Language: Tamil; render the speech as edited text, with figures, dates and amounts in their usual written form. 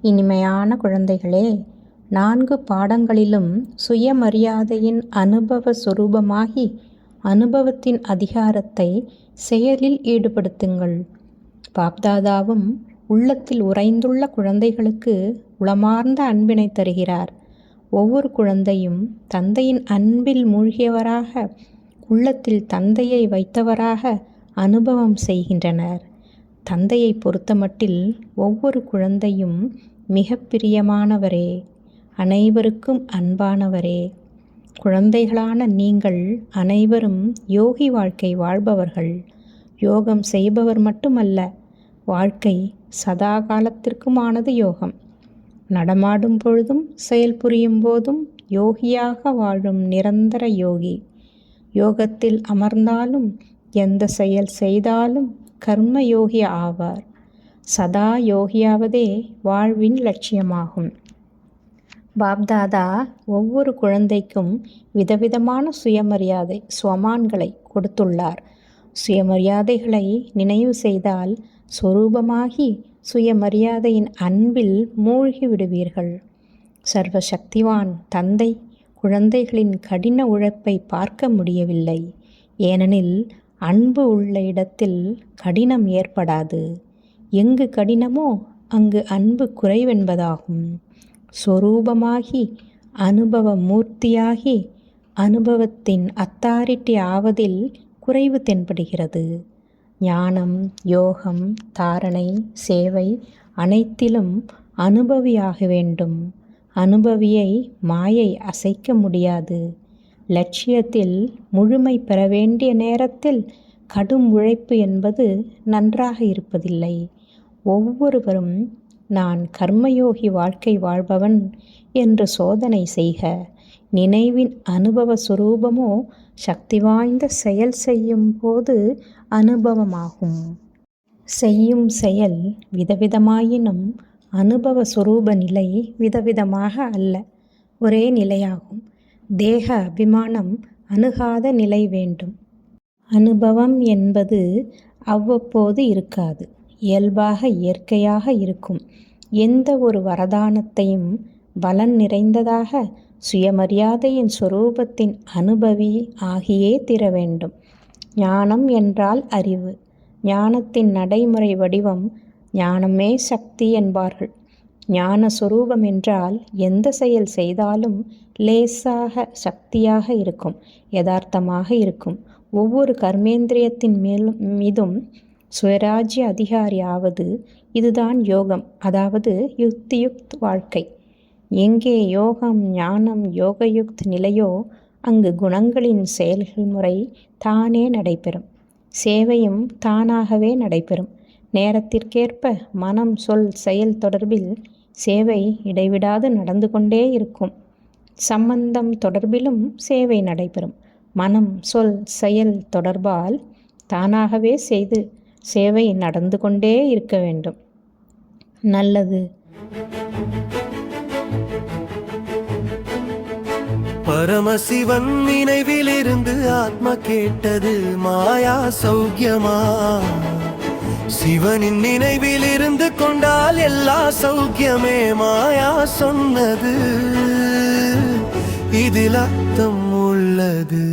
இனிமையான குழந்தைகளே, 4 பாடங்களிலும் சுயமரியாதையின் அனுபவ சுரூபமாகி அனுபவத்தின் அதிகாரத்தை செயலில் ஈடுபடுத்துங்கள். பாப்தாதாவும் உள்ளத்தில் உறைந்துள்ள குழந்தைகளுக்கு உளமார்ந்த அன்பினை தருகிறார். ஒவ்வொரு குழந்தையும் தந்தையின் அன்பில் மூழ்கியவராக, உள்ளத்தில் தந்தையை வைத்தவராக அனுபவம் செய்கின்றனர். தந்தையை பொறுத்தமட்டில் ஒவ்வொரு குழந்தையும் மிக பிரியமானவரே, அனைவருக்கும் அன்பானவரே. குழந்தைகளான நீங்கள் அனைவரும் யோகி வாழ்க்கை வாழ்பவர்கள். யோகம் செய்பவர் மட்டுமல்ல, வாழ்க்கை சதா காலத்திற்குமானது யோகம். நடமாடும் பொழுதும் செயல் புரியும் போதும் யோகியாக வாழும் நிரந்தர யோகி. யோகத்தில் அமர்ந்தாலும் எந்த செயல் செய்தாலும் கர்ம யோகி ஆவார். சதா யோகியாவதே வாழ்வின் லட்சியமாகும். பாப்தாதா ஒவ்வொரு குழந்தைக்கும் விதவிதமான சுயமரியாதை ஸ்வமான்களை கொடுத்துள்ளார். சுயமரியாதைகளை நினைவு செய்தால் சொரூபமாகி சுயமரியாதையின் அன்பில் மூழ்கி விடுவீர்கள். சர்வசக்திவான் தந்தை குழந்தைகளின் கடின உழைப்பை பார்க்க முடியவில்லை. ஏனெனில் அன்பு உள்ள இடத்தில் கடினம் ஏற்படாது. எங்கு கடினமோ அங்கு அன்பு குறைவென்பதாகும். சொரூபமாகி அனுபவ மூர்த்தியாகி அனுபவத்தின் அத்தாரிட்டி ஆவதில் குறைவு தென்படுகிறது. ஞானம், யோகம், தாரணை, சேவை அனைத்திலும் அனுபவியாக வேண்டும். அனுபவியை மாயை அசைக்க முடியாது. லட்சியத்தில் முழுமை பெற வேண்டிய நேரத்தில் கடும் உழைப்பு என்பது நன்றாக இருப்பதில்லை. ஒவ்வொருவரும் நான் கர்மயோகி வாழ்க்கை வாழ்பவன் என்று சோதனை செய்க. நினைவின் அனுபவ சுரூபமோ சக்தி வாய்ந்த செயல் செய்யும் போது அனுபவமாகும். செய்யும் செயல் விதவிதமாயினும் அனுபவ சுரூப நிலை விதவிதமாக அல்ல, ஒரே நிலையாகும். தேக அபிமானம் அணுகாத நிலை வேண்டும். அனுபவம் என்பது அவ்வப்போது இருக்காது, இயல்பாக இயற்கையாக இருக்கும். எந்த ஒரு வரதானத்தையும் பலன் நிறைந்ததாக சுயமரியாதையின் சொரூபத்தின் அனுபவி ஆகியே தீர வேண்டும். ஞானம் என்றால் அறிவு. ஞானத்தின் நடைமுறை வடிவம் ஞானமே சக்தி என்பார்கள். ஞான சொரூபம் என்றால் எந்த செயல் செய்தாலும் லேசாக சக்தியாக இருக்கும், யதார்த்தமாக இருக்கும். ஒவ்வொரு கர்மேந்திரியத்தின் மீதும் சுயராஜ்ய அதிகாரி ஆவது இதுதான் யோகம், அதாவது யுக்தியுக்த் வாழ்க்கை. எங்கே யோகம், ஞானம், யோகயுக்த் நிலையோ அங்கு குணங்களின் செயல்கள் முறை தானே நடைபெறும். சேவையும் தானாகவே நடைபெறும். நேரத்திற்கேற்ப மனம், சொல், செயல் தொடர்பில் சேவை இடைவிடாது நடந்து கொண்டே இருக்கும். சம்பந்தம் தொடர்பிலும் சேவை நடைபெறும். மனம், சொல், செயல் தொடர்பால் தானாகவே செய்து சேவை நடந்து கொண்டே இருக்க வேண்டும். நல்லது. பரமசிவன் நினைவிலிருந்து ஆத்மா கேட்டது மாயா சௌக்கியமா? சிவனின் நினைவில் இருந்து கொண்டால் எல்லா சௌக்கியமே மாயா சொன்னது. இதில் அர்த்தம் உள்ளது.